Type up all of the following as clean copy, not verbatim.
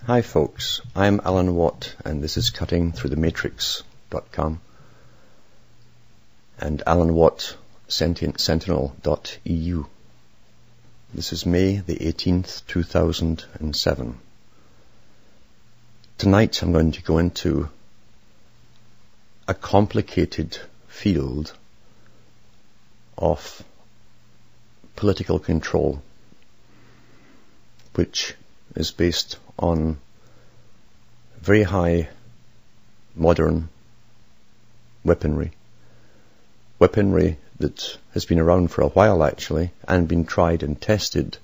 Hi folks, I'm Alan Watt and this is cuttingthroughthematrix.com and Alan Watt sentientsentinel.eu. This is May the 18th, 2007. Tonight I'm going to go into a complicated field of political control, which is based on very high modern weaponry that has been around for a while actually, and been tried and tested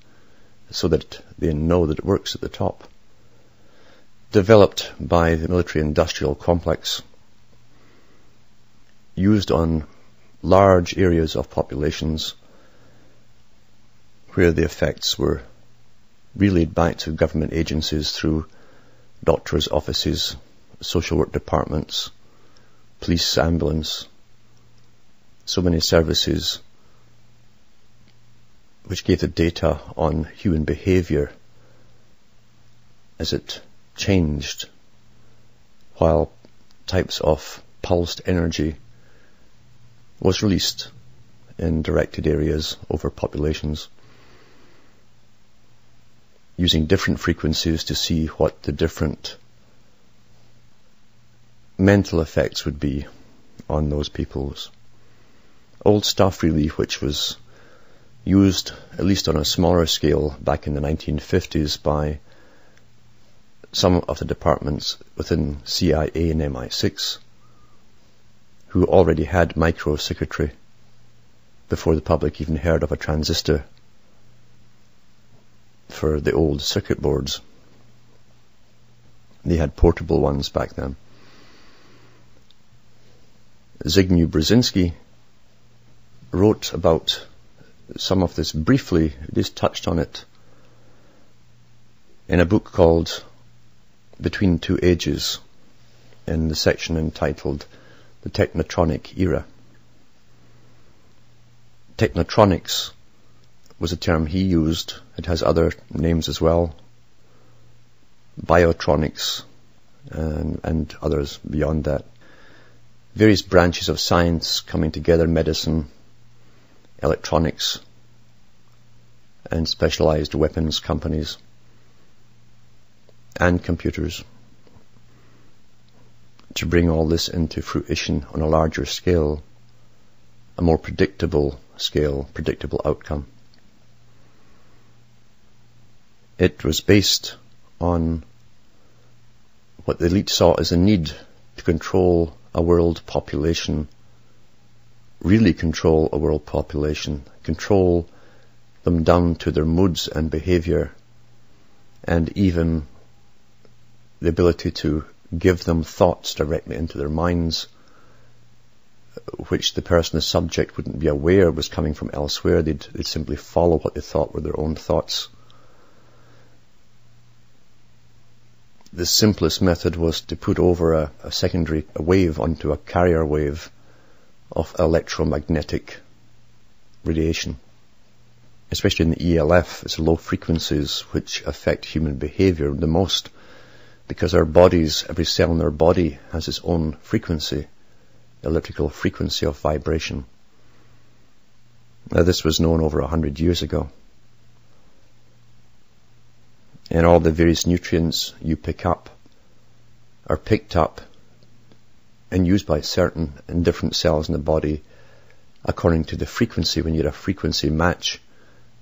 so that they know that it works at the top. Developed by the military-industrial complex, used on large areas of populations where the effects were relayed back to government agencies through doctors' offices, social work departments, police, ambulance, so many services which gave the data on human behavior as it changed, while types of pulsed energy was released in directed areas over populations, using different frequencies to see what the different mental effects would be on those peoples. Old stuff really, which was used at least on a smaller scale back in the 1950s by some of the departments within CIA and MI6 who already had microcircuitry before the public even heard of a transistor for the old circuit boards. They had portable ones back then. Zbigniew Brzezinski wrote about some of this briefly, just touched on it, in a book called Between Two Ages, in the section entitled The Technetronic Era. Technetronics was a term he used. It has other names as well, biotronics and others beyond that. Various branches of science coming together, medicine, electronics, and specialized weapons companies, and computers, to bring all this into fruition on a larger scale, a more predictable scale, predictable outcome. It was based on what the elite saw as a need to control a world population, really control a world population, control them down to their moods and behavior, and even the ability to give them thoughts directly into their minds, which the person, the subject, wouldn't be aware was coming from elsewhere. They'd simply follow what they thought were their own thoughts. The simplest method was to put over a secondary wave onto a carrier wave of electromagnetic radiation, especially in the ELF. It's low frequencies which affect human behavior the most, because our bodies, every cell in our body has its own frequency, electrical frequency of vibration. Now this was known over 100 years ago. And all the various nutrients you pick up are picked up and used by certain and different cells in the body according to the frequency. When you get a frequency match,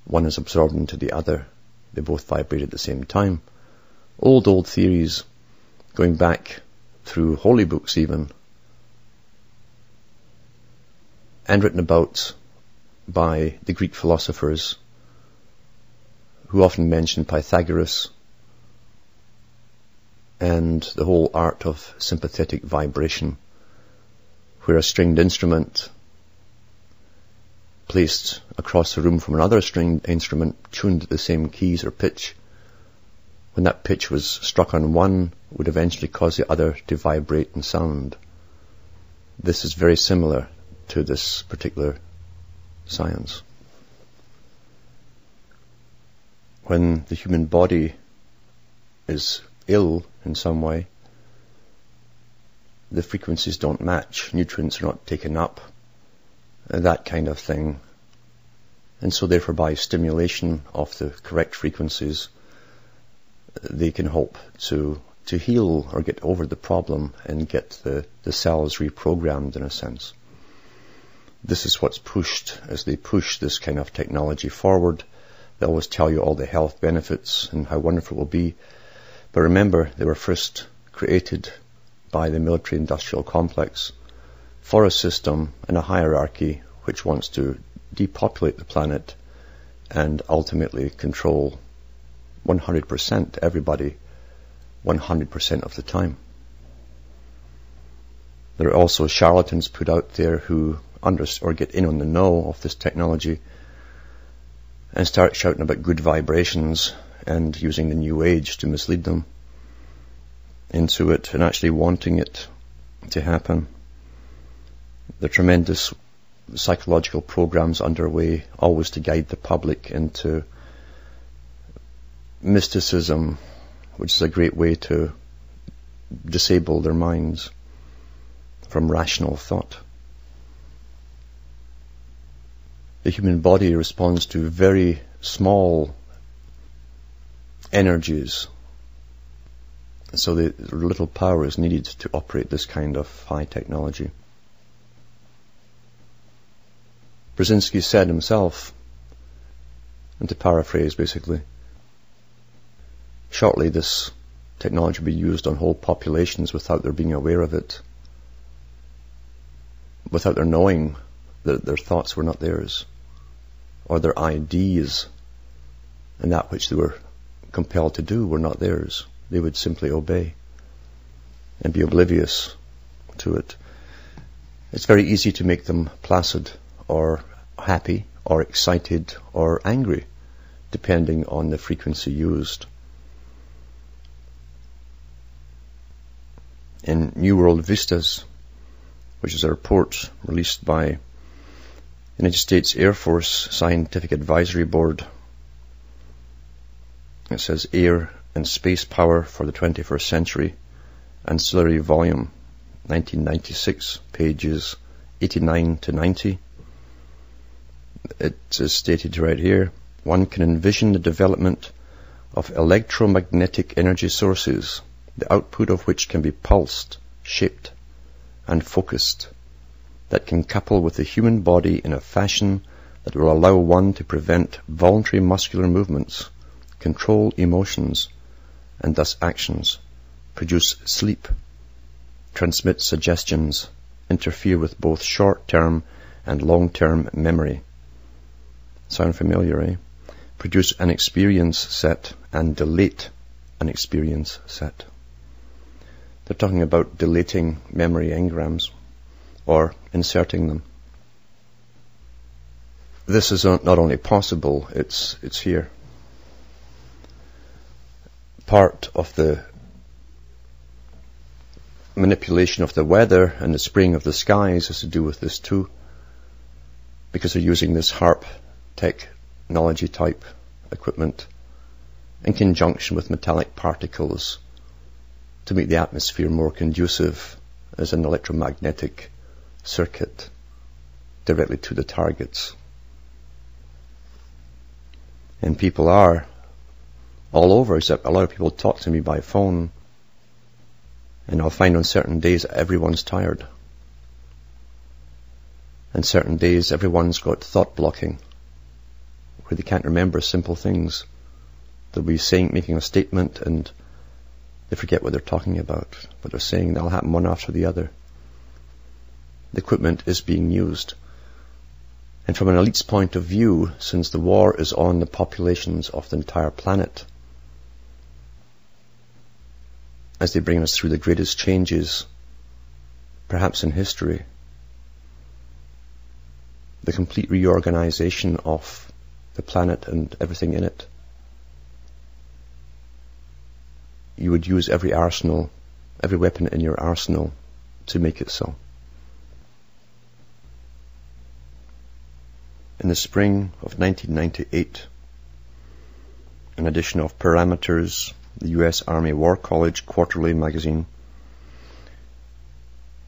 one is absorbed into the other. They both vibrate at the same time. Old theories, going back through holy books even, and written about by the Greek philosophers, who often mention Pythagoras and the whole art of sympathetic vibration, where a stringed instrument placed across the room from another stringed instrument tuned at the same keys or pitch, when that pitch was struck on one, would eventually cause the other to vibrate and sound. This is very similar to this particular science. When the human body is ill in some way. The frequencies don't match, nutrients are not taken up, that kind of thing. And so therefore by stimulation of the correct frequencies, they can hope to heal or get over the problem and get the cells reprogrammed in a sense. This is what's pushed as they push this kind of technology forward. They always tell you all the health benefits and how wonderful it will be. But remember, they were first created by the military-industrial complex for a system and a hierarchy which wants to depopulate the planet and ultimately control 100% everybody 100% of the time. There are also charlatans put out there who or get in on the know of this technology and start shouting about good vibrations and using the new age to mislead them into it and actually wanting it to happen. There are tremendous psychological programs underway, always to guide the public into mysticism, which is a great way to disable their minds from rational thought. The human body responds to very small energies, so the little power is needed to operate this kind of high technology. Brzezinski said himself, and to paraphrase basically, shortly this technology will be used on whole populations without their being aware of it, without their knowing that their thoughts were not theirs, or their ideas and that which they were compelled to do were not theirs. They would simply obey and be oblivious to it. It's very easy to make them placid or happy or excited or angry, depending on the frequency used. In New World Vistas, which is a report released by United States Air Force Scientific Advisory Board, it says Air and Space Power for the 21st Century, Ancillary Volume, 1996, pages 89 to 90. It is stated right here, one can envision the development of electromagnetic energy sources, the output of which can be pulsed, shaped, and focused, that can couple with the human body in a fashion that will allow one to prevent voluntary muscular movements, control emotions, and thus actions, produce sleep, transmit suggestions, interfere with both short-term and long-term memory. Sound familiar, eh? Produce an experience set and delete an experience set. They're talking about deleting memory engrams or inserting them. This is not only possible, it's here. Part of the manipulation of the weather and the spraying of the skies has to do with this too, because they're using this HAARP technology type equipment in conjunction with metallic particles to make the atmosphere more conducive as an electromagnetic circuit directly to the targets. And people are all over, except a lot of people talk to me by phone, and I'll find on certain days everyone's tired. And certain days everyone's got thought blocking, where they can't remember simple things. They'll be making a statement and they forget what they're talking about, what they're saying. That'll happen one after the other. The equipment is being used. And from an elite's point of view, since the war is on the populations of the entire planet, as they bring us through the greatest changes, perhaps in history, the complete reorganization of the planet and everything in it, you would use every arsenal, every weapon in your arsenal to make it so. In the spring of 1998, an addition of parameters the US Army War College Quarterly magazine.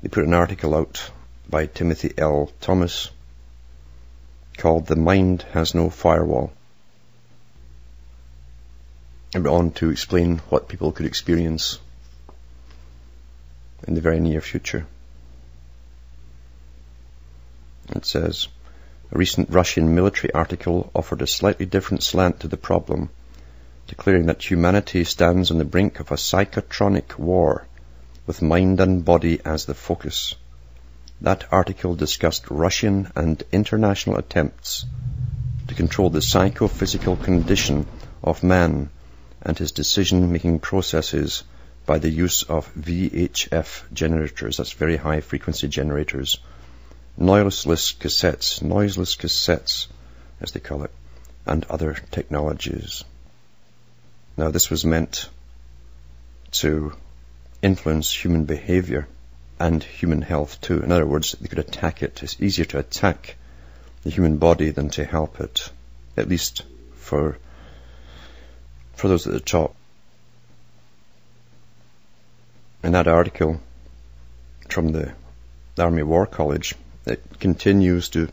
They put an article out by Timothy L. Thomas called "The Mind Has No Firewall." It went on to explain what people could experience in the very near future. It says, a recent Russian military article offered a slightly different slant to the problem, declaring that humanity stands on the brink of a psychotronic war, with mind and body as the focus. That article discussed Russian and international attempts to control the psychophysical condition of man and his decision-making processes by the use of VHF generators, that's very high frequency generators, noiseless cassettes, as they call it, and other technologies. Now, this was meant to influence human behavior and human health too. In other words, they could attack it. It's easier to attack the human body than to help it, at least for those at the top. In that article from the Army War College, it continues to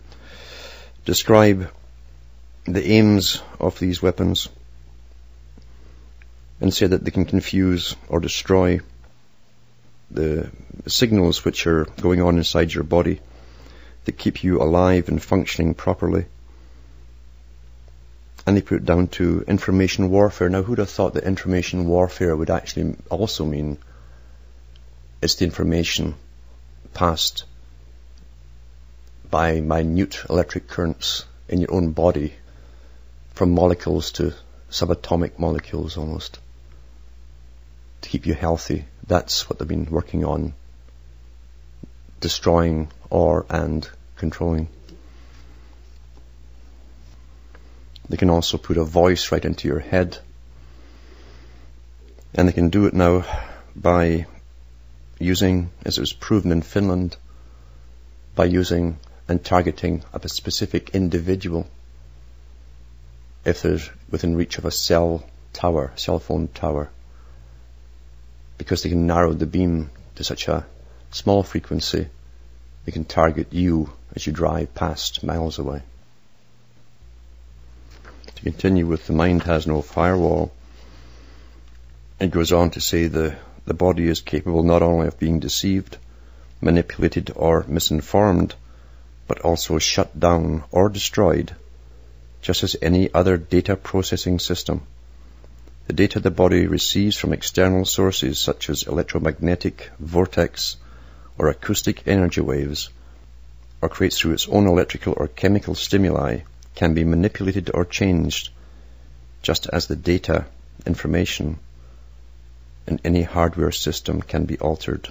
describe the aims of these weapons and say that they can confuse or destroy the signals which are going on inside your body that keep you alive and functioning properly. And they put it down to information warfare. Now, who'd have thought that information warfare would actually also mean it's the information passed by minute electric currents in your own body, from molecules to subatomic molecules almost, to keep you healthy. That's what they've been working on, destroying and controlling. They can also put a voice right into your head, and they can do it now by using, as it was proven in Finland, by using and targeting a specific individual if they're within reach of a cell phone tower, because they can narrow the beam to such a small frequency, they can target you as you drive past miles away. To continue with "The Mind Has No Firewall," it goes on to say the body is capable not only of being deceived, manipulated or misinformed, but also shut down or destroyed, just as any other data processing system. The data the body receives from external sources such as electromagnetic, vortex, or acoustic energy waves, or creates through its own electrical or chemical stimuli, can be manipulated or changed, just as the data, information, in any hardware system can be altered.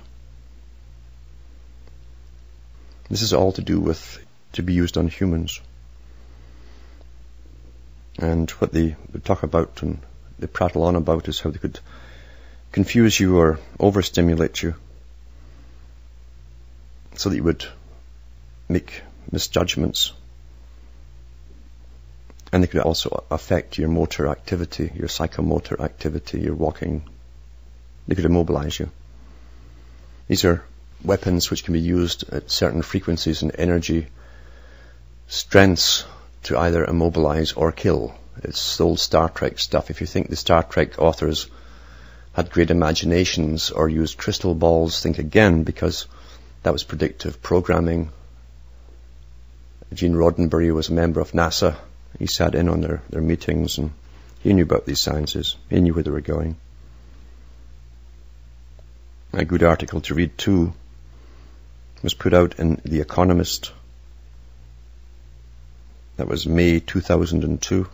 This is all to be used on humans. And what they talk about and they prattle on about is how they could confuse you or overstimulate you so that you would make misjudgments. And they could also affect your motor activity, your psychomotor activity, your walking. They could immobilize you. These are weapons which can be used at certain frequencies and energy strengths to either immobilize or kill. It's the old Star Trek stuff. If you think the Star Trek authors had great imaginations or used crystal balls, think again, because that was predictive programming. Gene Roddenberry was a member of NASA. He sat in on their meetings and he knew about these sciences. He knew where they were going. A good article to read too was put out in The Economist. That was May 2002.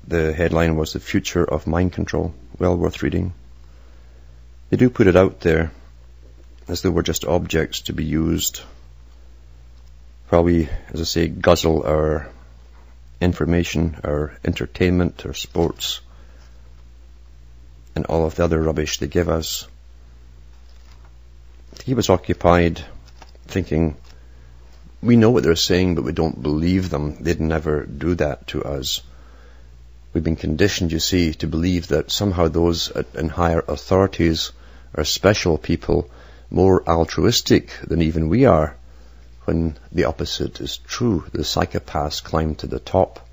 The headline was "The Future of Mind Control." Well worth reading. They do put it out there as though we're just objects to be used while we, as I say, guzzle our information, our entertainment, our sports, and all of the other rubbish they give us, to keep us occupied thinking we know what they're saying but we don't believe them. They'd never do that to us. We've been conditioned, you see, to believe that somehow those in higher authorities are special people, more altruistic than even we are, when the opposite is true. The psychopaths climb to the top,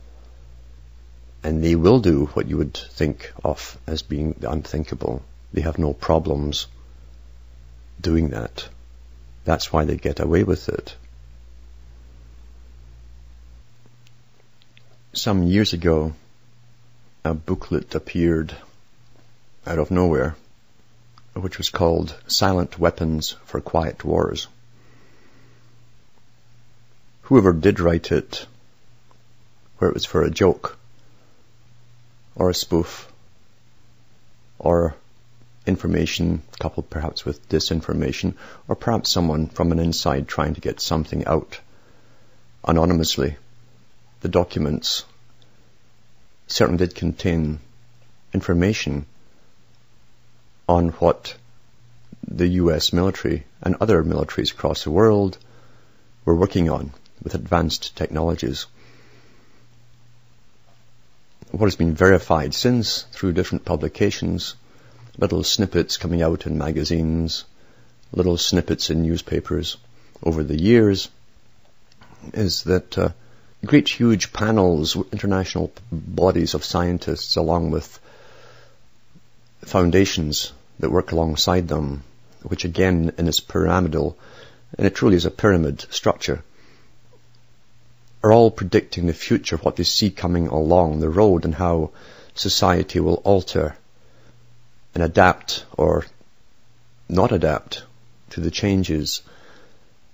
and they will do what you would think of as being the unthinkable. They have no problems doing that. That's why they get away with it. Some years ago, a booklet appeared out of nowhere, which was called Silent Weapons for Quiet Wars. Whoever did write it, where it was for a joke, or a spoof, or information coupled perhaps with disinformation, or perhaps someone from an inside trying to get something out anonymously, the documents certainly did contain information on what the US military and other militaries across the world were working on with advanced technologies. What has been verified since through different publications, little snippets coming out in magazines, little snippets in newspapers over the years, is that great huge panels, international bodies of scientists, along with foundations that work alongside them, which again in its pyramidal, and it truly is a pyramid structure, are all predicting the future, what they see coming along the road, and how society will alter and adapt or not adapt to the changes,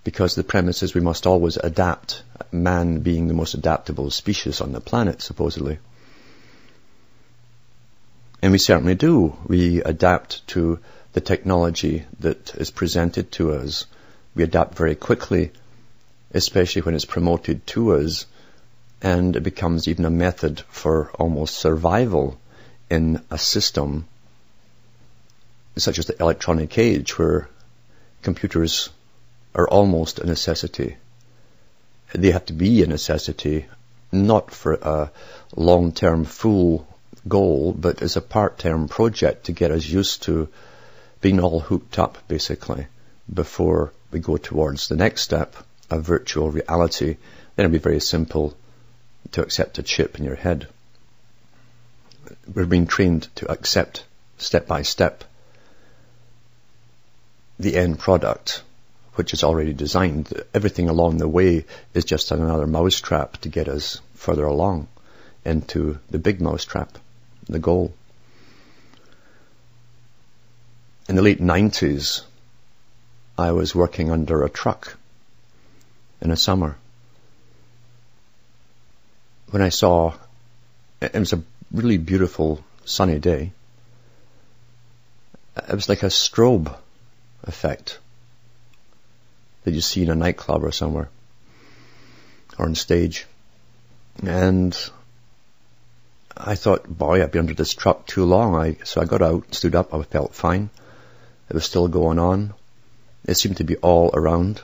because the premise is we must always adapt, man being the most adaptable species on the planet, supposedly. And we certainly do. We adapt to the technology that is presented to us. We adapt very quickly, especially when it's promoted to us, and it becomes even a method for almost survival in a system such as the electronic age, where computers are almost a necessity. They have to be a necessity, not for a long-term full goal, but as a part-term project to get us used to being all hooked up, basically, before we go towards the next step, a virtual reality. Then it'll be very simple to accept a chip in your head. We're being trained to accept, step by step, the end product, which is already designed. Everything along the way is just another mousetrap to get us further along into the big mousetrap, the goal. In the late 90s, I was working under a truck in a summer when I saw, it was a really beautiful sunny day. It was like a strobe effect that you see in a nightclub or somewhere, or on stage. And I thought, boy, I've been under this truck too long. So I got out, stood up, I felt fine. It was still going on. It seemed to be all around.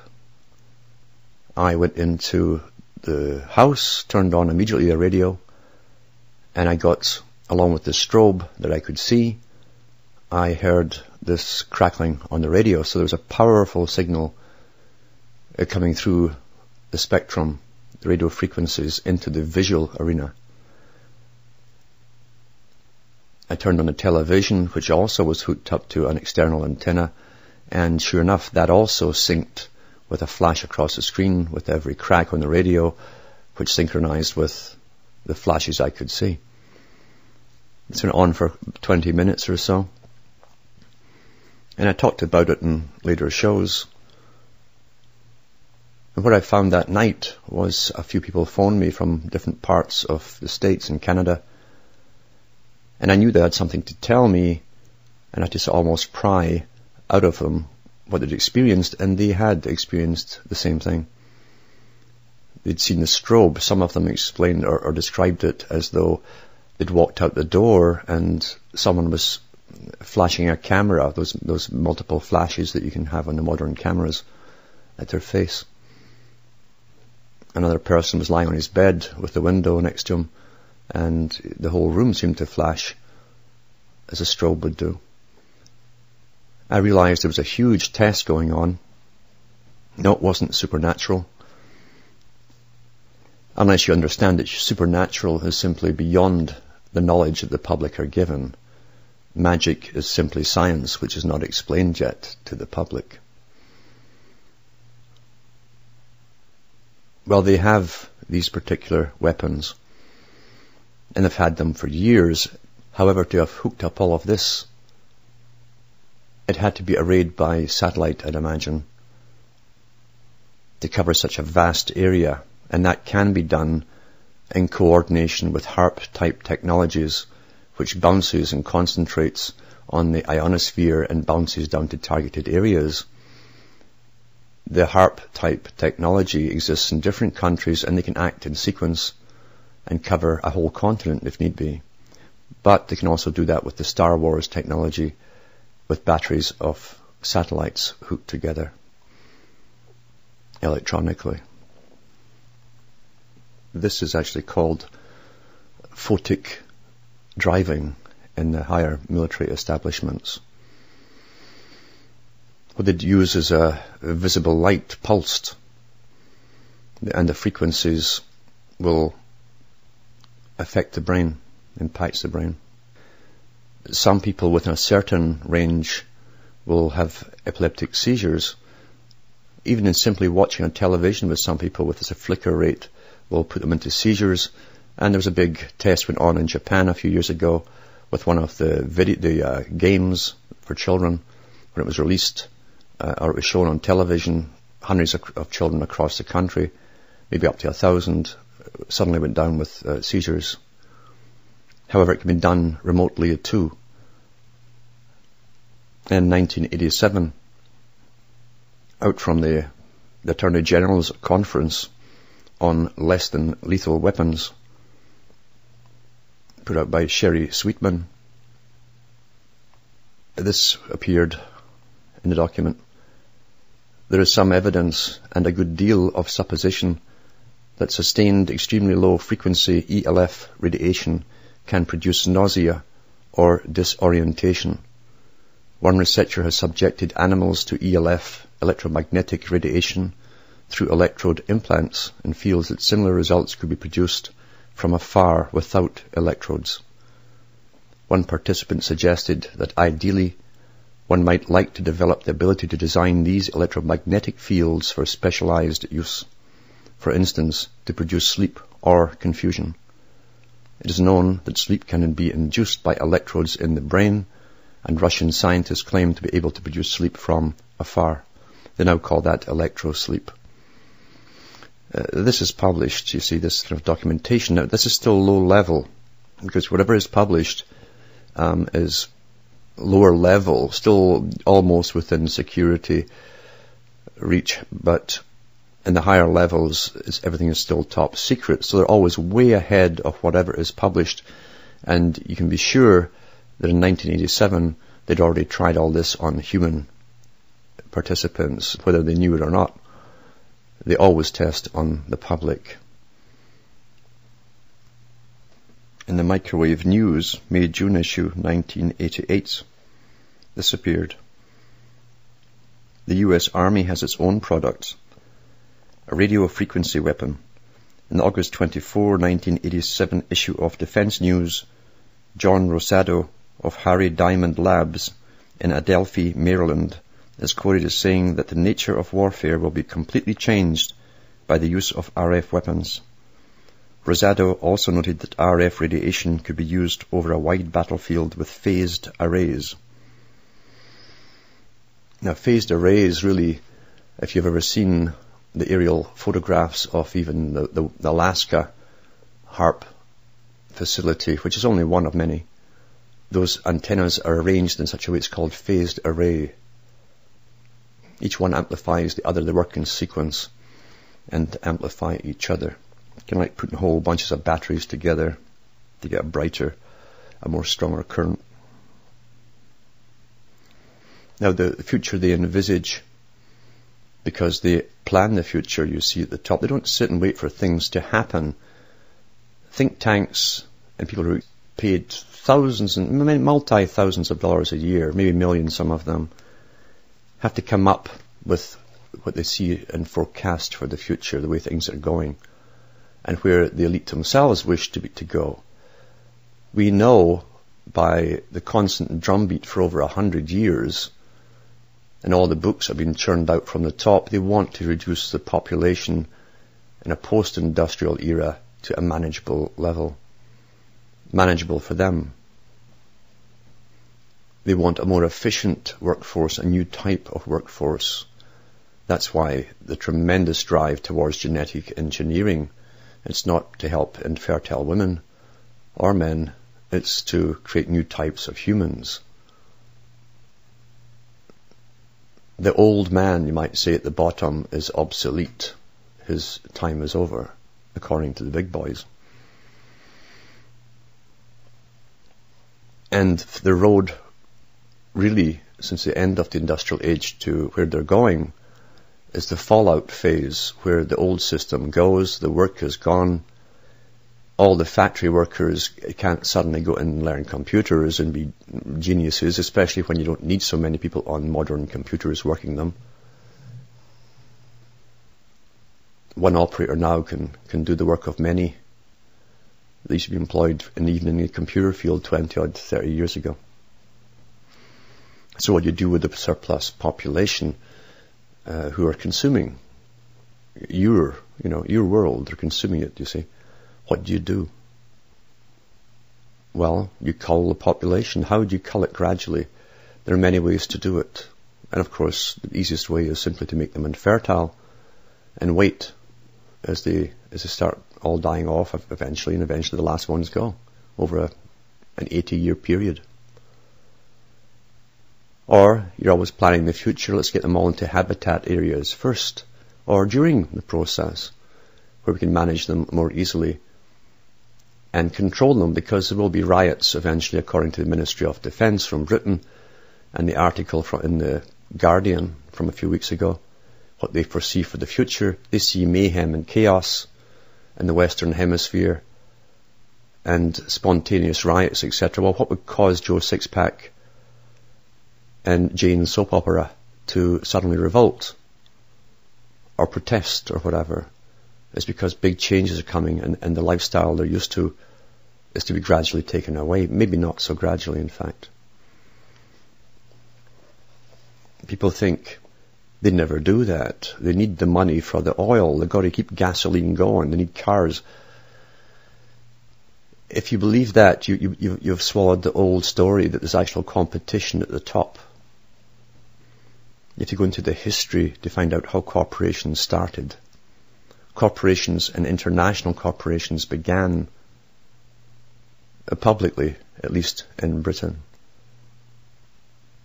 I went into the house, turned on immediately the radio, and I got, along with the strobe that I could see, I heard this crackling on the radio. So there was a powerful signal coming through the spectrum, the radio frequencies, into the visual arena. I turned on the television, which also was hooked up to an external antenna, and sure enough, that also synced with a flash across the screen with every crack on the radio, which synchronized with the flashes I could see. It's been on for 20 minutes or so. And I talked about it in later shows. And what I found that night was a few people phoned me from different parts of the States and Canada. And I knew they had something to tell me, and I just almost pry out of them what they'd experienced, and they had experienced the same thing. They'd seen the strobe. Some of them explained or described it as though they'd walked out the door and someone was flashing a camera, those multiple flashes that you can have on the modern cameras, at their face. Another person was lying on his bed with the window next to him, and the whole room seemed to flash as a strobe would do. I realized there was a huge test going on. No, it wasn't supernatural. Unless you understand that supernatural is simply beyond the knowledge that the public are given. Magic is simply science, which is not explained yet to the public. Well, they have these particular weapons, and they've had them for years. However, to have hooked up all of this, it had to be arrayed by satellite, I'd imagine, to cover such a vast area, and that can be done in coordination with HAARP-type technologies, which bounces and concentrates on the ionosphere and bounces down to targeted areas. The HAARP-type technology exists in different countries, and they can act in sequence and cover a whole continent if need be. But they can also do that with the Star Wars technology, with batteries of satellites hooked together electronically. This is actually called photic driving in the higher military establishments. What they'd use is a visible light pulsed, and the frequencies will affect the brain, impacts the brain. Some people within a certain range will have epileptic seizures. Even in simply watching on television with some people with this flicker rate will put them into seizures. And there was a big test went on in Japan a few years ago with one of the games for children. When it was released, or it was shown on television, hundreds of children across the country, maybe up to 1,000, suddenly went down with seizures. However, it can be done remotely too. In 1987, out from the Attorney General's conference on less than lethal weapons, put out by Sheri Sweetman, this appeared in the document. There is some evidence and a good deal of supposition that sustained extremely low frequency ELF radiation can produce nausea or disorientation. One researcher has subjected animals to ELF, electromagnetic radiation, through electrode implants, and feels that similar results could be produced from afar without electrodes. One participant suggested that ideally one might like to develop the ability to design these electromagnetic fields for specialized use, for instance, to produce sleep or confusion. It is known that sleep can be induced by electrodes in the brain, and Russian scientists claim to be able to produce sleep from afar. They now call that Electro-sleep. This is published, you see, this kind of documentation. Now, this is still low level, because whatever is published is lower level, still almost within security reach, but in the higher levels, everything is still top secret, so they're always way ahead of whatever is published. And you can be sure that in 1987, they'd already tried all this on human participants, whether they knew it or not. They always test on the public. In the Microwave News, May-June issue 1988, this appeared. The US Army has its own product, a radio frequency weapon. In the August 24, 1987 issue of Defense News, John Rosado of Harry Diamond Labs in Adelphi, Maryland, is quoted as saying that the nature of warfare will be completely changed by the use of RF weapons. Rosado also noted that RF radiation could be used over a wide battlefield with phased arrays. Now, phased arrays really, if you've ever seen the aerial photographs of even the Alaska HAARP facility, which is only one of many, those antennas are arranged in such a way it's called phased array. Each one amplifies the other. They work in sequence and amplify each other. Kind of like putting whole bunches of batteries together to get a brighter, a more stronger current. Now, the future they envisage, because they plan the future, you see at the top, they don't sit and wait for things to happen. Think tanks and people who paid thousands and multi-thousands of dollars a year, maybe millions, some of them, have to come up with what they see and forecast for the future, the way things are going, and where the elite themselves wish to go. We know by the constant drumbeat for over 100 years, and all the books have been churned out from the top, they want to reduce the population in a post-industrial era to a manageable level. Manageable for them. They want a more efficient workforce, a new type of workforce. That's why the tremendous drive towards genetic engineering. It's not to help infertile women or men. It's to create new types of humans. The old man, you might say, at the bottom is obsolete. His time is over, according to the big boys. And the road, really, since the end of the industrial age to where they're going, is the fallout phase, where the old system goes, the work is gone, all the factory workers can't suddenly go and learn computers and be geniuses, especially when you don't need so many people on modern computers working them. One operator now can do the work of many. They used to be employed even in the computer field 20 odd 30 years ago. So what you do with the surplus population who are consuming your world, they're consuming it, you see. What do you do? Well, you cull the population. How do you cull it gradually? There are many ways to do it. And of course, the easiest way is simply to make them infertile and wait as they start all dying off eventually, and eventually the last ones go over an 80-year period. Or you're always planning the future. Let's get them all into habitat areas first, or during the process, where we can manage them more easily and control them, because there will be riots eventually, according to the Ministry of Defence from Britain, and the article in the Guardian from a few weeks ago, what they foresee for the future. They see mayhem and chaos in the Western Hemisphere and spontaneous riots, etc. Well, what would cause Joe Sixpack and Jane's soap opera to suddenly revolt or protest or whatever? It's because big changes are coming, and the lifestyle they're used to is to be gradually taken away. Maybe not so gradually, in fact. People think they never do that. They need the money for the oil. They've got to keep gasoline going. They need cars. If you believe that, you've swallowed the old story that there's actual competition at the top. You have to go into the history to find out how corporations started. Corporations and international corporations began publicly, at least in Britain,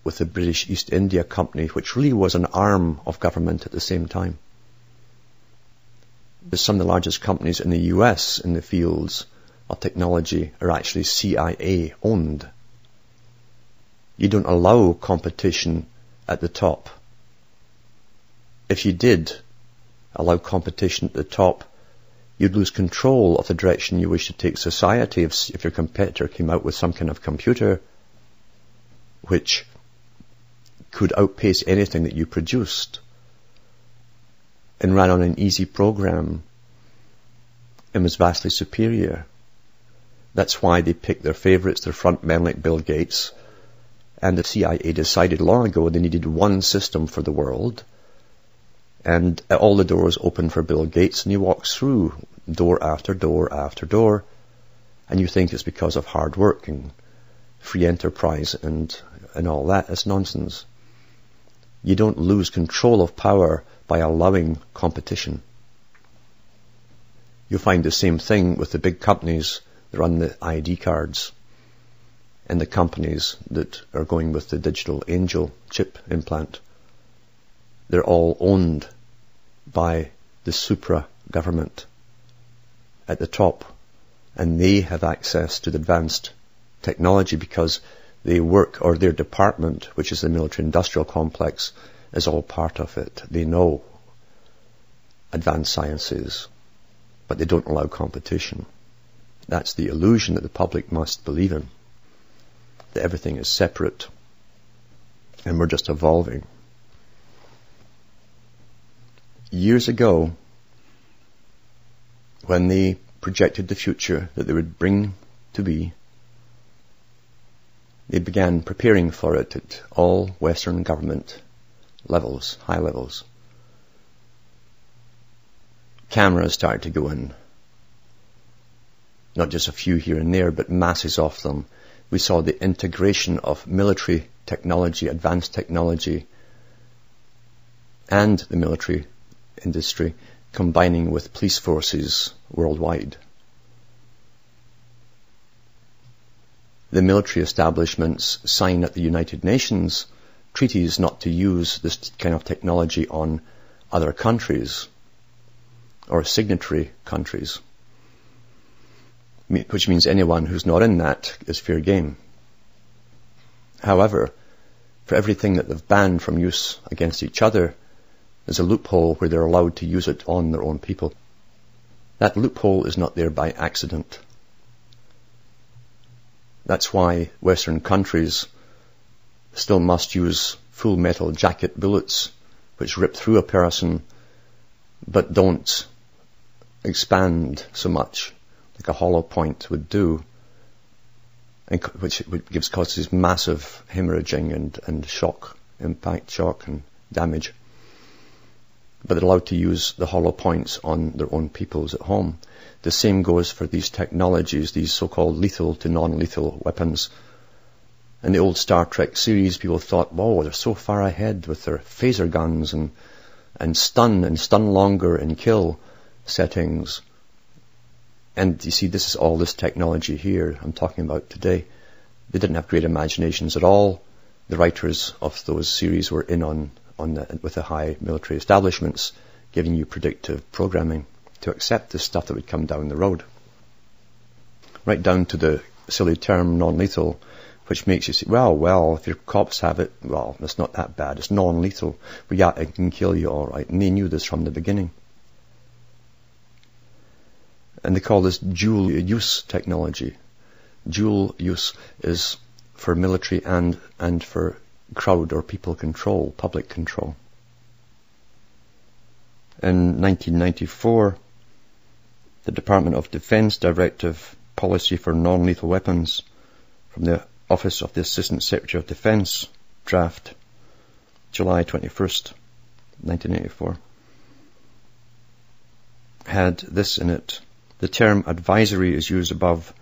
with the British East India Company, which really was an arm of government at the same time. Some of the largest companies in the US in the fields of technology are actually CIA owned. You don't allow competition at the top. If you did allow competition at the top, you'd lose control of the direction you wish to take society. If your competitor came out with some kind of computer which could outpace anything that you produced and ran on an easy program and was vastly superior, that's why they picked their favourites, their front men like Bill Gates. And the CIA decided long ago they needed one system for the world. And all the doors open for Bill Gates, and he walks through door after door after door, and you think it's because of hard work and free enterprise and all that. It's nonsense. You don't lose control of power by allowing competition. You'll find the same thing with the big companies that run the ID cards and the companies that are going with the digital angel chip implant. They're all owned by the supra-government at the top, and they have access to the advanced technology because they work, or their department, which is the military-industrial complex, is all part of it. They know advanced sciences, but they don't allow competition. That's the illusion that the public must believe in, that everything is separate and we're just evolving. Years ago, when they projected the future that they would bring to be, they began preparing for it at all Western government levels, high levels. Cameras started to go in. Not just a few here and there, but masses of them. We saw the integration of military technology, advanced technology, and the military industry combining with police forces worldwide. The military establishments sign at the United Nations treaties not to use this kind of technology on other countries or signatory countries, which means anyone who's not in that is fair game. However, for everything that they've banned from use against each other, there's a loophole where they're allowed to use it on their own people. That loophole is not there by accident. That's why Western countries still must use full metal jacket bullets which rip through a person but don't expand so much like a hollow point would do, and which causes massive hemorrhaging and shock, impact, shock and damage. But they're allowed to use the hollow points on their own peoples at home. The same goes for these technologies, these so-called lethal to non-lethal weapons. In the old Star Trek series, people thought, whoa, they're so far ahead with their phaser guns and stun longer and kill settings. And you see, this is all this technology here I'm talking about today. They didn't have great imaginations at all. The writers of those series were in with the high military establishments, giving you predictive programming to accept the stuff that would come down the road. Right down to the silly term non-lethal, which makes you say, well, if your cops have it, well, it's not that bad. It's non-lethal. But yeah, it can kill you all right. And they knew this from the beginning. And they call this dual use technology. Dual use is for military and for crowd or people control, public control. In 1994, the Department of Defense Directive Policy for Non-Lethal Weapons from the Office of the Assistant Secretary of Defense, draft, July 21st, 1984, had this in it. The term advisory is used above.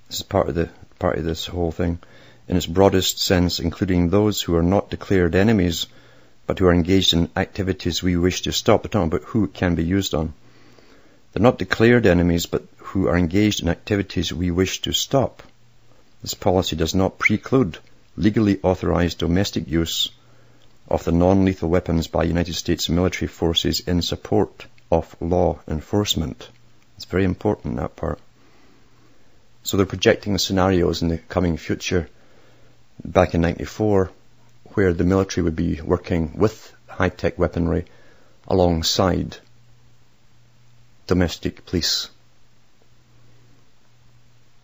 This is part of this whole thing. In its broadest sense, including those who are not declared enemies, but who are engaged in activities we wish to stop. They're talking about who it can be used on. They're not declared enemies, but who are engaged in activities we wish to stop. This policy does not preclude legally authorized domestic use of the non-lethal weapons by United States military forces in support of law enforcement. It's very important, that part. So they're projecting the scenarios in the coming future back in 94, where the military would be working with high-tech weaponry alongside domestic police.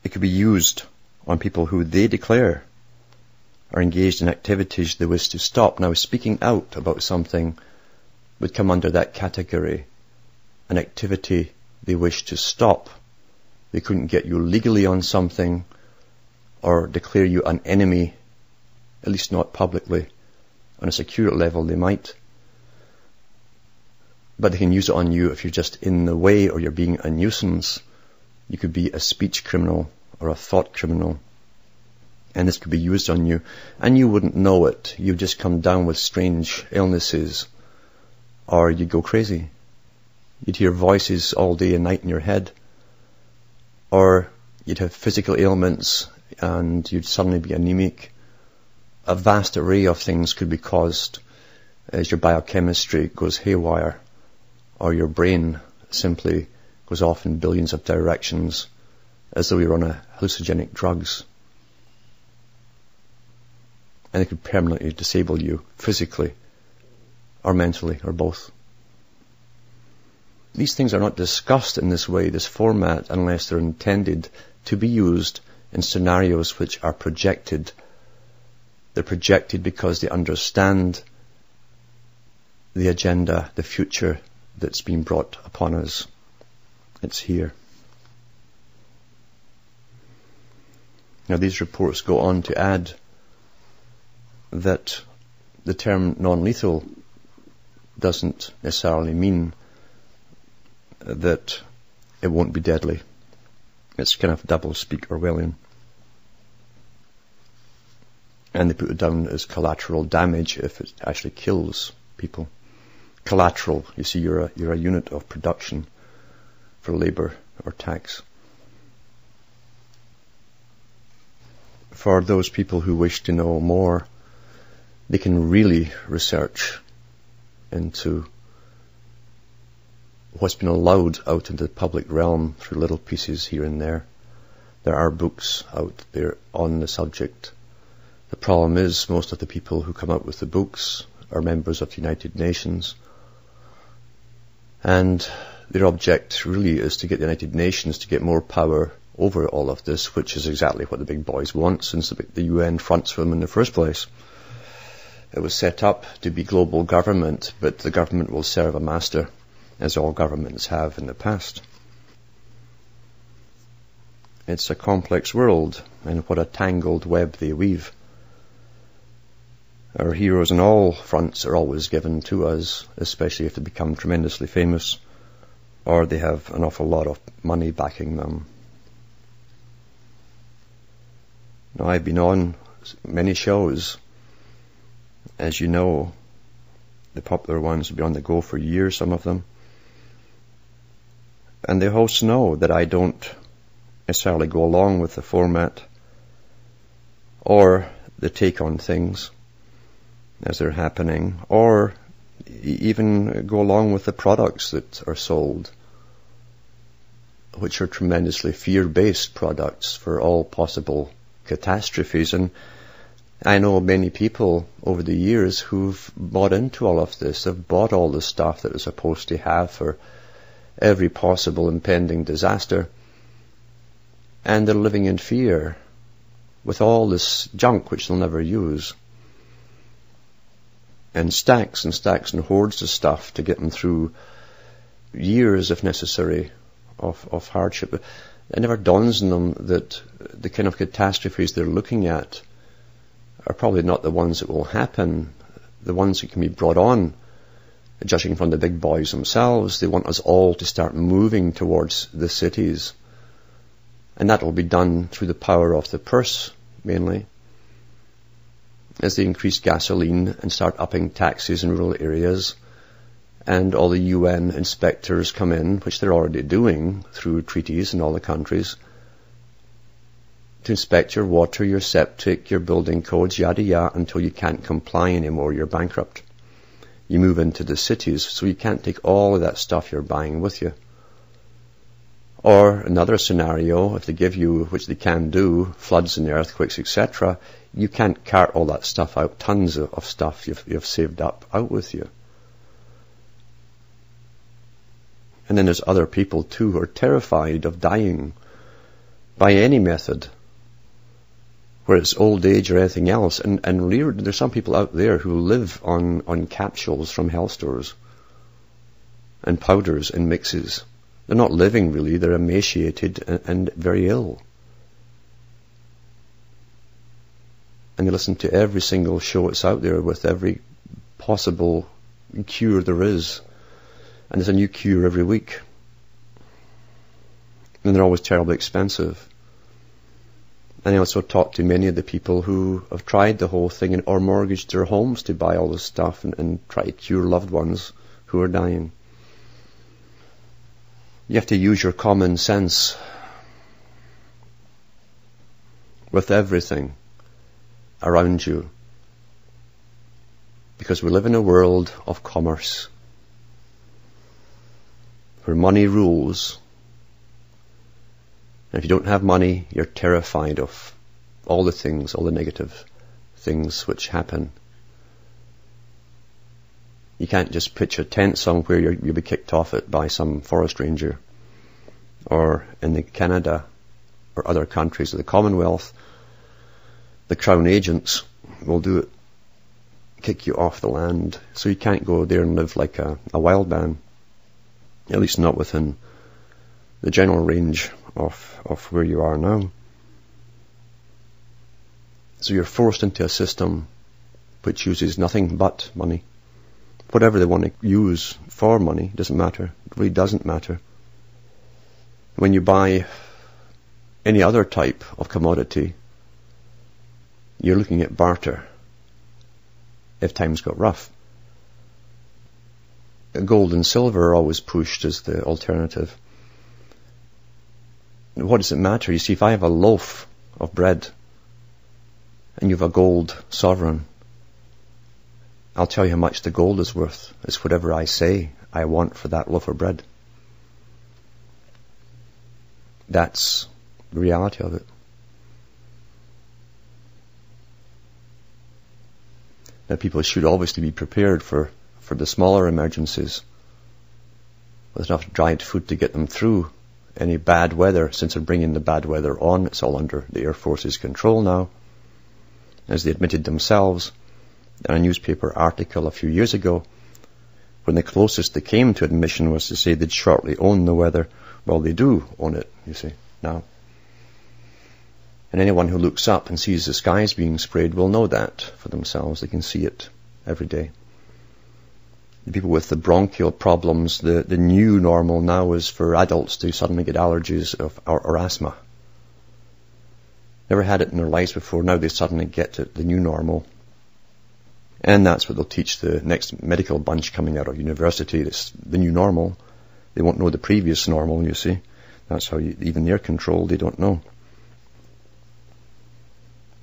It could be used on people who they declare are engaged in activities they wish to stop. Now, speaking out about something would come under that category, an activity they wish to stop. They couldn't get you legally on something or declare you an enemy, at least not publicly. On a secure level they might. But they can use it on you if you're just in the way or you're being a nuisance. You could be a speech criminal or a thought criminal. And this could be used on you. And you wouldn't know it. You'd just come down with strange illnesses. Or you'd go crazy. You'd hear voices all day and night in your head. Or you'd have physical ailments and you'd suddenly be anemic. A vast array of things could be caused as your biochemistry goes haywire, or your brain simply goes off in billions of directions as though you're on a hallucinogenic drugs. And it could permanently disable you physically or mentally or both. these things are not discussed in this way, this format, unless they're intended to be used in scenarios which are projected. They're projected because they understand the agenda, the future that's been brought upon us. It's here. Now these reports go on to add that the term non-lethal doesn't necessarily mean that it won't be deadly. It's kind of double-speak Orwellian. And they put it down as collateral damage if it actually kills people. Collateral, you see, you're a unit of production for labour or tax. For those people who wish to know more, they can really research into what's been allowed out into the public realm through little pieces here and there. There are books out there on the subject. The problem is most of the people who come out with the books are members of the United Nations, and their object really is to get the United Nations to get more power over all of this, which is exactly what the big boys want since the UN fronts for them in the first place. It was set up to be global government, but the government will serve a master, as all governments have in the past. It's a complex world, and what a tangled web they weave. Our heroes on all fronts are always given to us, especially if they become tremendously famous, or they have an awful lot of money backing them. Now, I've been on many shows. As you know, the popular ones have been on the go for years, some of them. And the hosts know that I don't necessarily go along with the format or the take on things as they're happening, or even go along with the products that are sold, which are tremendously fear-based products for all possible catastrophes. And I know many people over the years who've bought into all of this, have bought all the stuff that they're supposed to have for every possible impending disaster, and they're living in fear with all this junk which they'll never use, and stacks and hordes of stuff to get them through years, if necessary, of hardship. It never dawns on them that the kind of catastrophes they're looking at are probably not the ones that will happen, the ones that can be brought on. Judging from the big boys themselves, they want us all to start moving towards the cities. And that will be done through the power of the purse, mainly, as they increase gasoline and start upping taxes in rural areas, and all the UN inspectors come in, which they're already doing through treaties in all the countries, to inspect your water, your septic, your building codes, yada yada, until you can't comply anymore, you're bankrupt. You move into the cities, so you can't take all of that stuff you're buying with you. Or another scenario, if they give you, which they can do, floods and earthquakes, etc., you can't cart all that stuff out, tons of stuff you've saved up out with you. And then there's other people too who are terrified of dying by any method, whether it's old age or anything else. And really, there's some people out there who live on capsules from health stores and powders and mixes. They're not living really, they're emaciated and very ill. And they listen to every single show that's out there with every possible cure there is. And there's a new cure every week. And they're always terribly expensive. And I also talked to many of the people who have tried the whole thing or mortgaged their homes to buy all this stuff and try to cure loved ones who are dying. You have to use your common sense with everything around you, because we live in a world of commerce where money rules. And if you don't have money, you're terrified of all the things, all the negative things which happen. You can't just pitch a tent somewhere you'll be kicked off it by some forest ranger. Or in Canada or other countries of the Commonwealth, the Crown agents will do it, kick you off the land. So you can't go there and live like a wild man, at least not within the general range of where you are now. So you're forced into a system which uses nothing but money. Whatever they want to use for money doesn't matter. It really doesn't matter. When you buy any other type of commodity, you're looking at barter if times got rough. Gold and silver are always pushed as the alternative. What does it matter? You see, if I have a loaf of bread and you have a gold sovereign, I'll tell you how much the gold is worth. It's whatever I say I want for that loaf of bread. That's the reality of it. Now, people should obviously be prepared for the smaller emergencies with enough dried food to get them through any bad weather. Since they're bringing the bad weather on, it's all under the Air Force's control now, as they admitted themselves in a newspaper article a few years ago, when the closest they came to admission was to say they'd shortly own the weather. Well, they do own it, you see, now. And anyone who looks up and sees the skies being sprayed will know that for themselves. They can see it every day. The people with the bronchial problems, the new normal now is for adults to suddenly get allergies or asthma. Never had it in their lives before. Now they suddenly get it, the new normal. And that's what they'll teach the next medical bunch coming out of university. It's the new normal. They won't know the previous normal, you see. That's how even they're controlled. They don't know.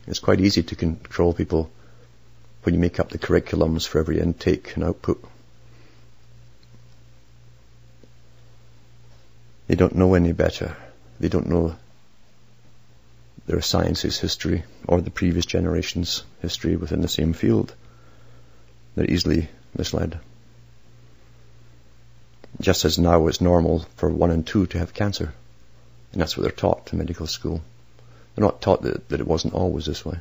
It's quite easy to control people when you make up the curriculums for every intake and output. They don't know any better. They don't know their science's history or the previous generation's history within the same field. They're easily misled. Just as now it's normal for 1 and 2 to have cancer. And that's what they're taught in medical school. They're not taught that it wasn't always this way.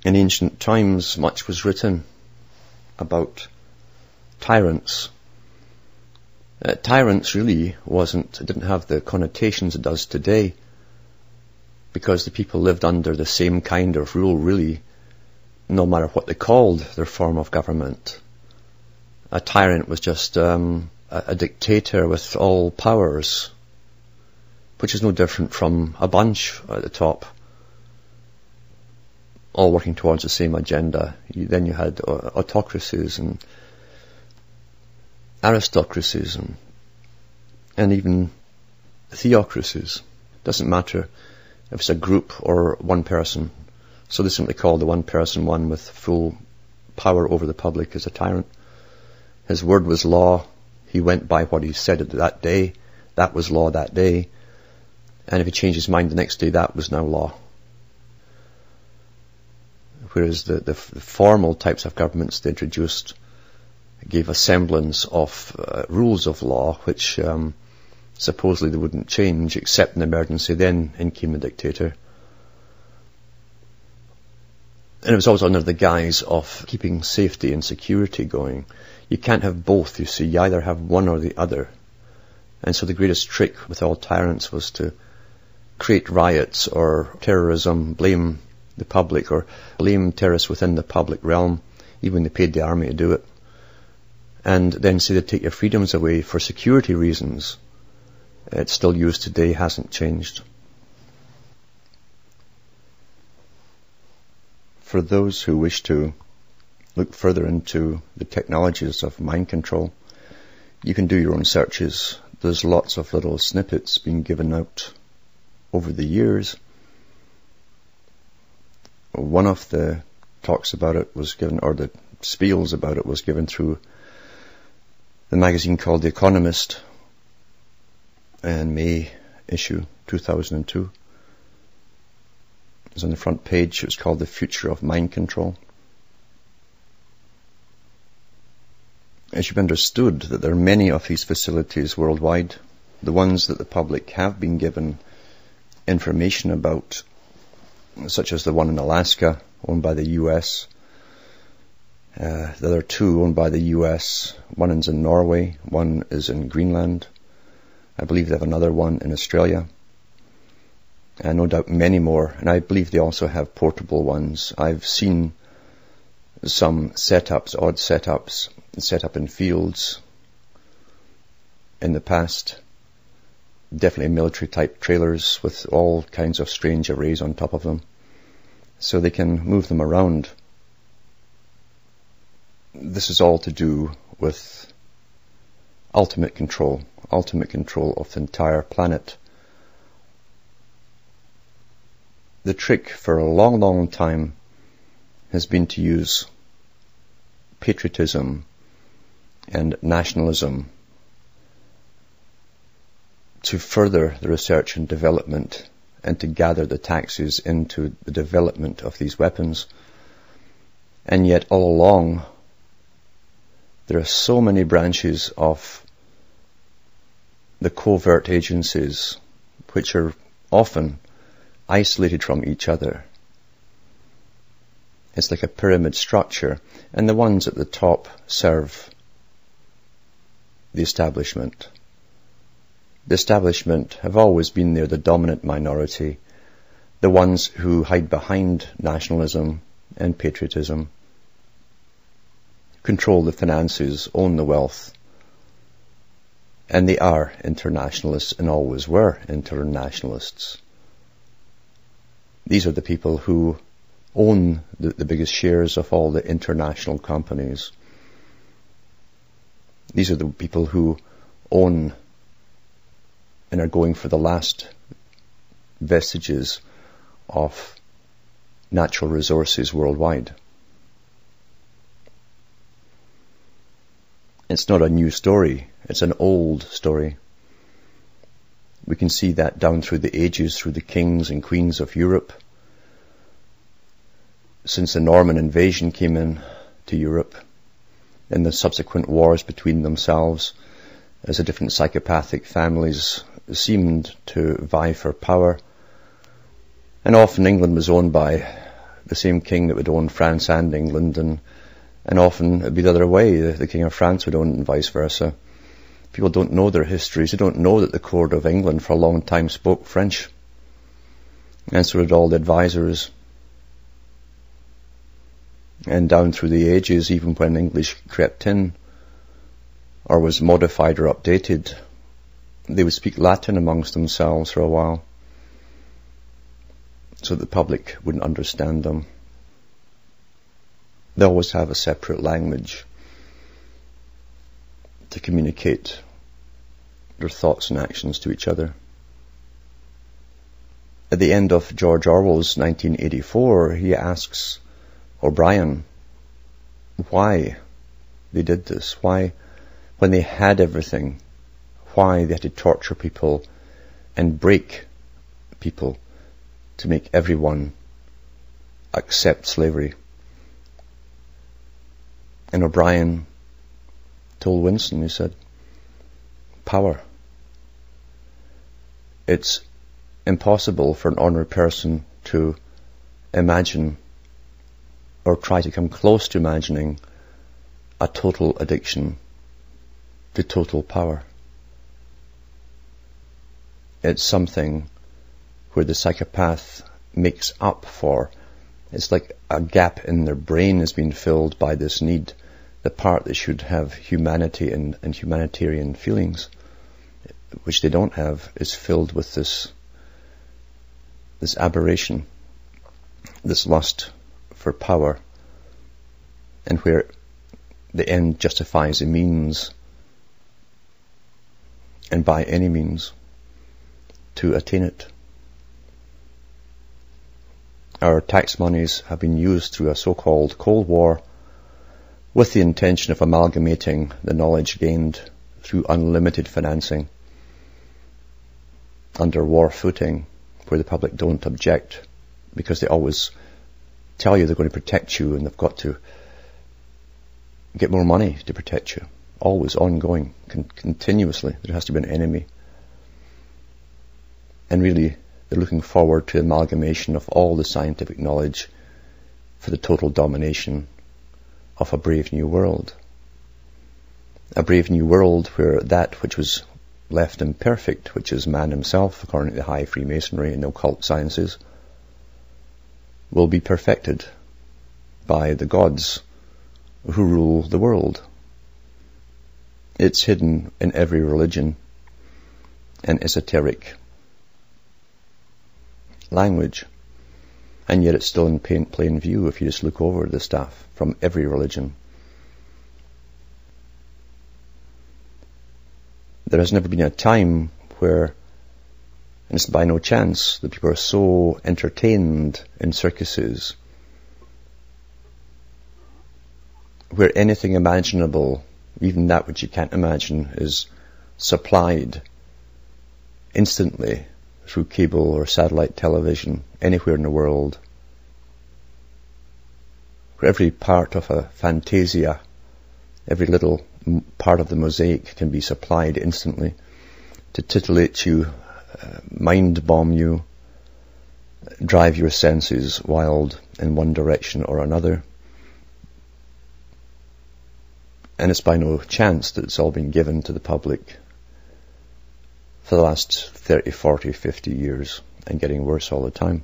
In ancient times, much was written about tyrants. Tyrants really didn't have the connotations it does today, because the people lived under the same kind of rule, really, no matter what they called their form of government. A tyrant was just a dictator with all powers, which is no different from a bunch at the top, all working towards the same agenda. Then you had autocracies and aristocracies and even theocracies. Doesn't matter if it's a group or one person. So they simply call the one person one with full power over the public as a tyrant. His word was law. He went by what he said that day. That was law that day. And if he changed his mind the next day, that was now law. Whereas the formal types of governments they introduced gave a semblance of rules of law, which supposedly they wouldn't change except in emergency. Then in came the dictator. And it was always under the guise of keeping safety and security going. You can't have both, you see. You either have one or the other. And so the greatest trick with all tyrants was to create riots or terrorism, blame the public or blame terrorists within the public realm, even when they paid the army to do it. And then say they take your freedoms away for security reasons. It's still used today, hasn't changed. For those who wish to look further into the technologies of mind control, you can do your own searches. There's lots of little snippets being given out over the years. One of the talks about it was given, or the spiels about it was given through the magazine called The Economist in May issue 2002. It was on the front page. It was called The Future of Mind Control. it should be understood that there are many of these facilities worldwide. The ones that the public have been given information about, such as the one in Alaska, owned by the US. The other two owned by the US. One is in Norway, one is in Greenland. I believe they have another one in Australia. And no doubt many more. And I believe they also have portable ones. I've seen some setups, odd setups, set up in fields in the past. Definitely military type trailers with all kinds of strange arrays on top of them. So they can move them around. This is all to do with ultimate control of the entire planet. The trick for a long, long time has been to use patriotism and nationalism to further the research and development and to gather the taxes into the development of these weapons. And yet all along there are so many branches of the covert agencies which are often isolated from each other. It's like a pyramid structure, and the ones at the top serve the establishment. The establishment have always been there, the dominant minority, the ones who hide behind nationalism and patriotism, control the finances, own the wealth, and they are internationalists and always were internationalists. These are the people who own the biggest shares of all the international companies. These are the people who own and are going for the last vestiges of natural resources worldwide. It's not a new story, it's an old story. We can see that down through the ages, through the kings and queens of Europe. Since the Norman invasion came in to Europe, and the subsequent wars between themselves, as the different psychopathic families seemed to vie for power. And often England was owned by the same king that would own France and England, and often it would be the other way. The King of France would own it and vice versa. People don't know their histories. They don't know that the court of England for a long time spoke French. And so did all the advisors. And down through the ages, even when English crept in, or was modified or updated, they would speak Latin amongst themselves for a while, so that the public wouldn't understand them. They always have a separate language to communicate their thoughts and actions to each other. At the end of George Orwell's 1984, he asks O'Brien why they did this, why, when they had everything, why they had to torture people and break people to make everyone accept slavery. And O'Brien told Winston, he said, power. It's impossible for an ordinary person to imagine or try to come close to imagining a total addiction to total power. It's something where the psychopath makes up for. It's like a gap in their brain has been filled by this need. The part that should have humanity and humanitarian feelings, which they don't have, is filled with this aberration, this lust for power, and where the end justifies the means, and by any means, to attain it. Our tax monies have been used through a so-called Cold War with the intention of amalgamating the knowledge gained through unlimited financing under war footing, where the public don't object because they always tell you they're going to protect you and they've got to get more money to protect you. always ongoing, continuously. There has to be an enemy. And really, they're looking forward to amalgamation of all the scientific knowledge for the total domination of a brave new world. A brave new world where that which was left imperfect, which is man himself, according to the high Freemasonry and the occult sciences, will be perfected by the gods who rule the world. It's hidden in every religion and esoteric language, and yet it's still in plain view if you just look over the stuff from every religion. There has never been a time where, and it's by no chance, that people are so entertained in circuses where anything imaginable, even that which you can't imagine, is supplied instantly through cable or satellite television anywhere in the world, where every part of a fantasia, every little part of the mosaic can be supplied instantly to titillate you, mind bomb you, drive your senses wild in one direction or another. And it's by no chance that it's all been given to the public for the last 30, 40, 50 years, and getting worse all the time.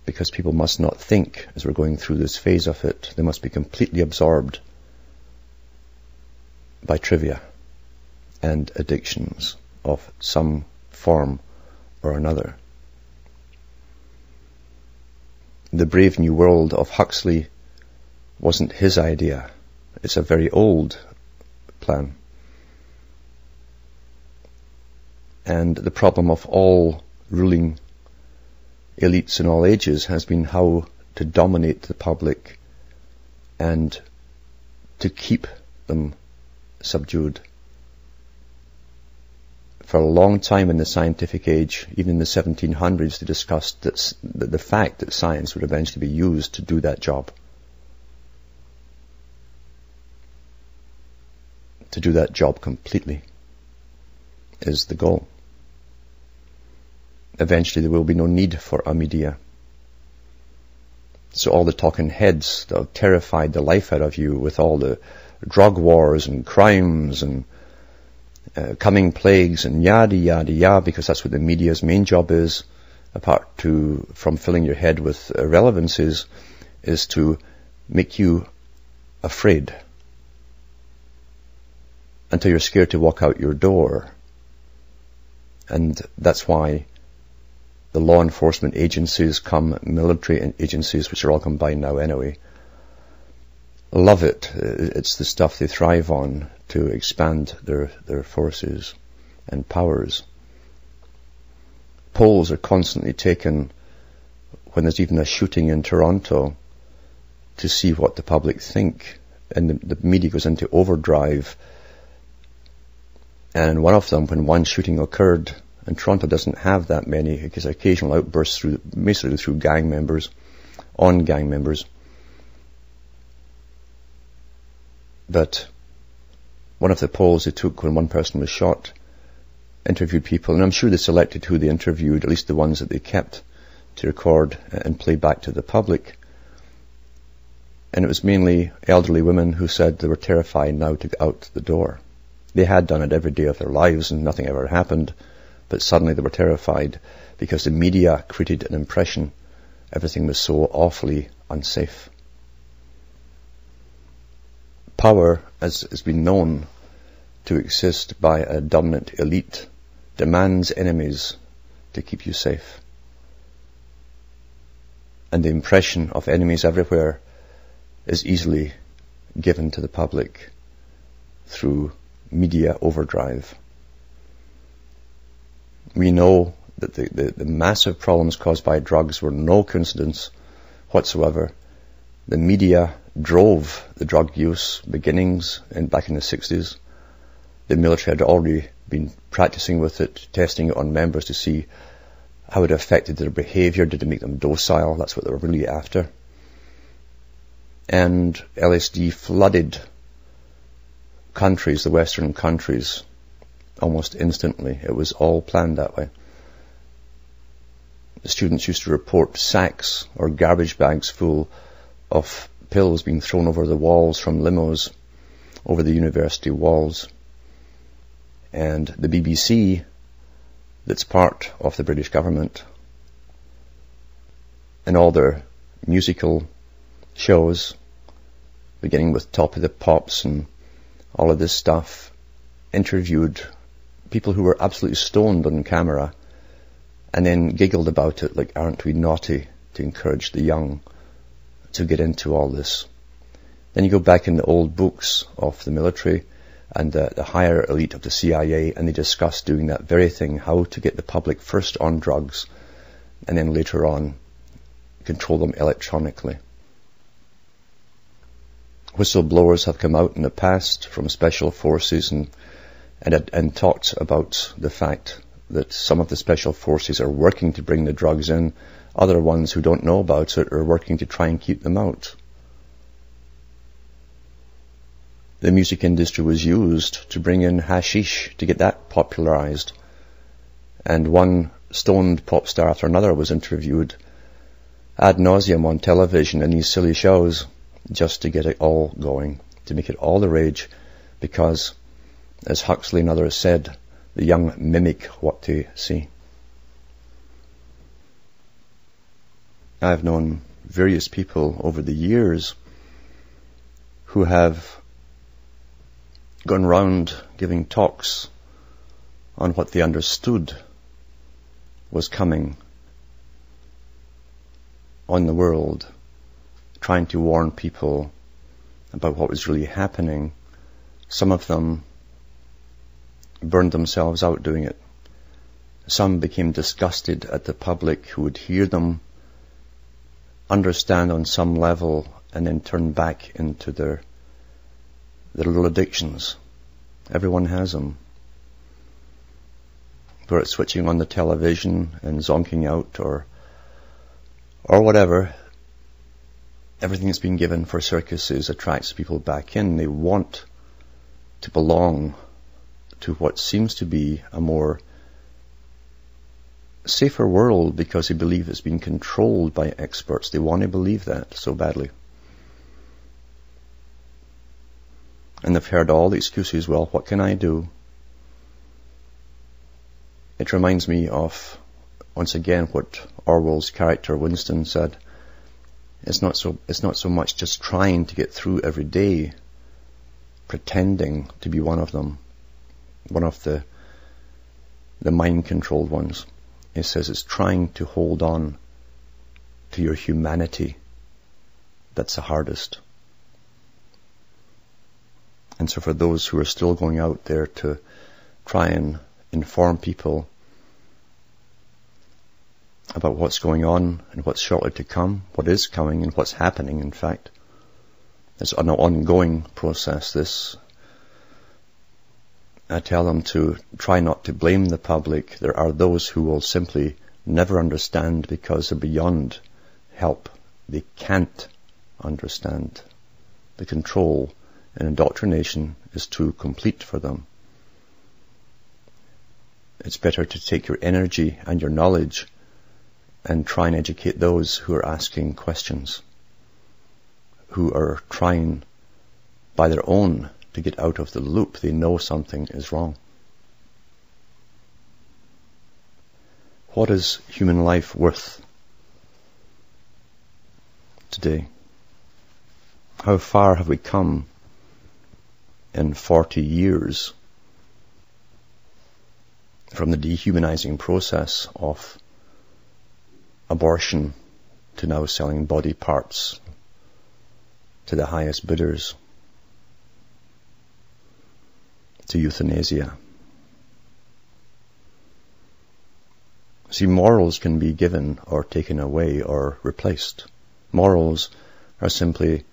Because people must not think, as we're going through this phase of it, they must be completely absorbed by trivia and addictions of some form or another. The Brave New World of Huxley wasn't his idea. It's a very old plan. And the problem of all ruling elites in all ages has been how to dominate the public and to keep them subdued. For a long time in the scientific age, even in the 1700s, they discussed that the fact that science would eventually be used to do that job. To do that job completely is the goal. Eventually there will be no need for a media. So all the talking heads that have terrified the life out of you with all the drug wars and crimes and coming plagues and yada yada yada, because that's what the media's main job is, apart from filling your head with irrelevances, is to make you afraid until you're scared to walk out your door. And that's why the law enforcement agencies come, military agencies, which are all combined now anyway, love it. It's the stuff they thrive on to expand their forces and powers. Polls are constantly taken when there's even a shooting in Toronto to see what the public think, and the media goes into overdrive. And one of them, when one shooting occurred, and Toronto doesn't have that many, because occasional outbursts basically through gang members, on gang members. But one of the polls they took when one person was shot, interviewed people, and I'm sure they selected who they interviewed, at least the ones that they kept to record and play back to the public. And it was mainly elderly women who said they were terrified now to get out the door. They had done it every day of their lives and nothing ever happened, but suddenly they were terrified because the media created an impression everything was so awfully unsafe. Power, as has been known to exist by a dominant elite, demands enemies to keep you safe. And the impression of enemies everywhere is easily given to the public through media overdrive. We know that the massive problems caused by drugs were no coincidence whatsoever. The media drove the drug use beginnings back in the 60s. The military had already been practicing with it, testing it on members to see how it affected their behavior. Did it make them docile? That's what they were really after. And LSD flooded countries, the Western countries, almost instantly. It was all planned that way. The students used to report sacks or garbage bags full of pills being thrown over the walls from limos, over the university walls. And the BBC, that's part of the British government, in all their musical shows, beginning with Top of the Pops and all of this stuff, interviewed people who were absolutely stoned on camera and then giggled about it like, aren't we naughty to encourage the young to get into all this. Then you go back in the old books of the military and the higher elite of the CIA, and they discuss doing that very thing, how to get the public first on drugs and then later on control them electronically. Whistleblowers have come out in the past from special forces and talked about the fact that some of the special forces are working to bring the drugs in. Other ones who don't know about it are working to try and keep them out. The music industry was used to bring in hashish, to get that popularized. And one stoned pop star after another was interviewed ad nauseum on television in these silly shows just to get it all going, to make it all the rage, because, as Huxley and others said, the young mimic what they see. I've known various people over the years who have gone round giving talks on what they understood was coming on the world, trying to warn people about what was really happening. Some of them burned themselves out doing it. Some became disgusted at the public who would hear them, understand on some level, and then turn back into their little addictions. Everyone has them. Whether it's switching on the television and zonking out or whatever, everything that's been given for circuses attracts people back in. They want to belong to what seems to be a more safer world because they believe it's being controlled by experts. They want to believe that so badly. And they've heard all the excuses, well, what can I do? It reminds me of, once again, what Orwell's character Winston said. It's not so much just trying to get through every day, pretending to be one of them, one of the mind-controlled ones. It says it's trying to hold on to your humanity that's the hardest. And so for those who are still going out there to try and inform people about what's going on and what's shortly to come, what is coming and what's happening, in fact, it's an ongoing process, this. I tell them to try not to blame the public. There are those who will simply never understand because they're beyond help. They can't understand. The control and indoctrination is too complete for them. It's better to take your energy and your knowledge and try and educate those who are asking questions, who are trying by their own to get out of the loop. They know something is wrong. What is human life worth today? How far have we come in 40 years from the dehumanizing process of abortion to now selling body parts to the highest bidders, to euthanasia? See, morals can be given or taken away or replaced. Morals are simply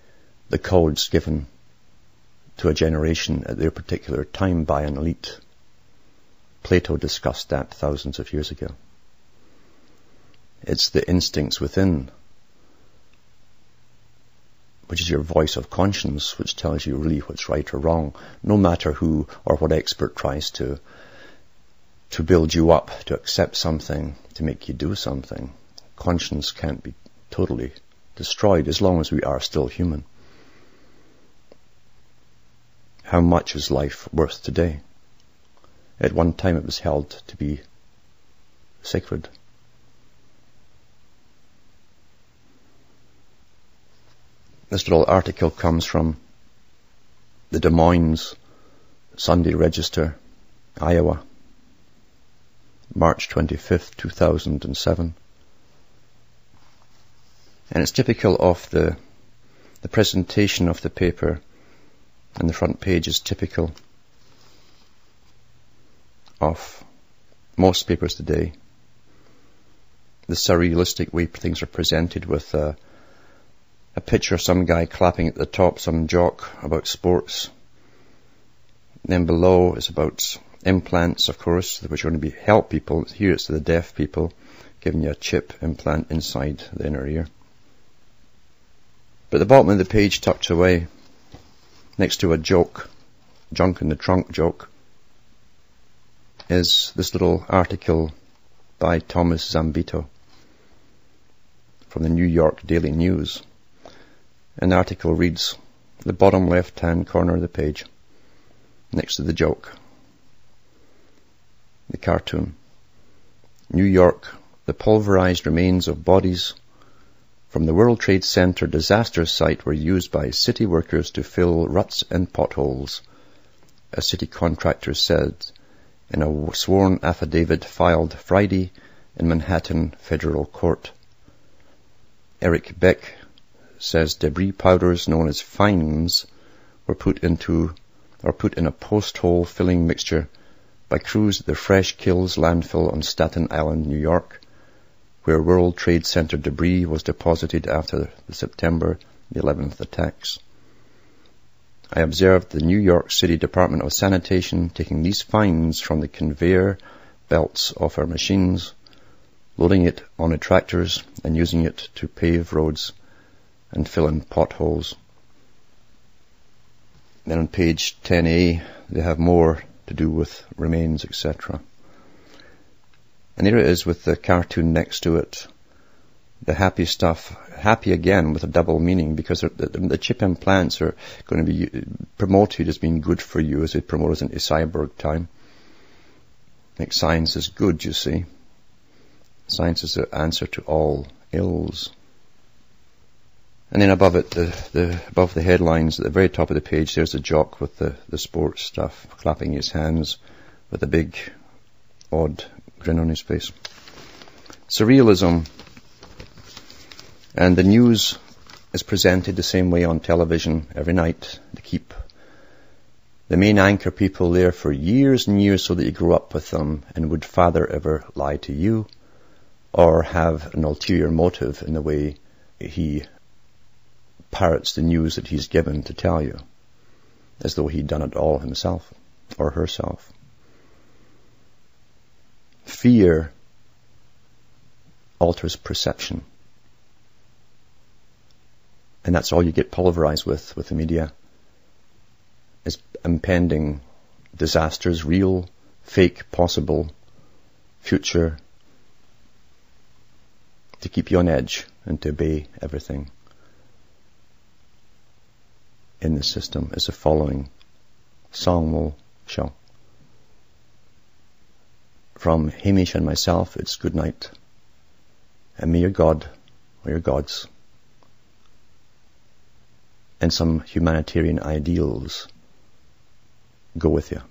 the codes given to a generation at their particular time by an elite. Plato discussed that thousands of years ago. It's the instincts within which is your voice of conscience, which tells you really what's right or wrong, no matter who or what expert tries to build you up, to accept something, to make you do something. Conscience can't be totally destroyed as long as we are still human. How much is life worth today? At one time it was held to be sacred. This little article comes from the Des Moines Sunday Register, Iowa, March 25th, 2007. And it's typical of the presentation of the paper, and the front page is typical of most papers today. The surrealistic way things are presented, with a picture of some guy clapping at the top, some jock about sports. Then below is about implants, of course, which are going to help people. Here it's the deaf people, giving you a chip implant inside the inner ear. But at the bottom of the page, tucked away, next to a joke, junk in the trunk joke, is this little article by Thomas Zambito from the New York Daily News. An article reads, the bottom left-hand corner of the page, next to the joke, the cartoon. New York, the pulverized remains of bodies from the World Trade Center disaster site were used by city workers to fill ruts and potholes, a city contractor said in a sworn affidavit filed Friday in Manhattan Federal Court. Eric Beck says debris powders known as fines were put in a post-hole filling mixture by crews at the Fresh Kills landfill on Staten Island, New York, where World Trade Center debris was deposited after the September the 11th attacks. I observed the New York City Department of Sanitation taking these fines from the conveyor belts of our machines, loading it on tractors and using it to pave roads and fill in potholes. Then on page 10a, they have more to do with remains, etc. And here it is with the cartoon next to it. The happy stuff, happy again with a double meaning, because the chip implants are going to be promoted as being good for you, as they promote us into cyborg time. Like science is good, you see. Science is the answer to all ills. And then above it, above the headlines, at the very top of the page, there's a jock with the sports stuff, clapping his hands with a big, odd grin on his face. Surrealism. And the news is presented the same way on television every night. They keep the main anchor people there for years and years so that you grow up with them. And would father ever lie to you or have an ulterior motive in the way he parrots the news that he's given to tell you, as though he'd done it all himself or herself? Fear alters perception. And that's all you get pulverized with the media, is impending disasters, real, fake, possible, future, to keep you on edge and to obey everything in the system, as the following song will show. From Hamish and myself, it's good night, and may your God or your gods and some humanitarian ideals go with you.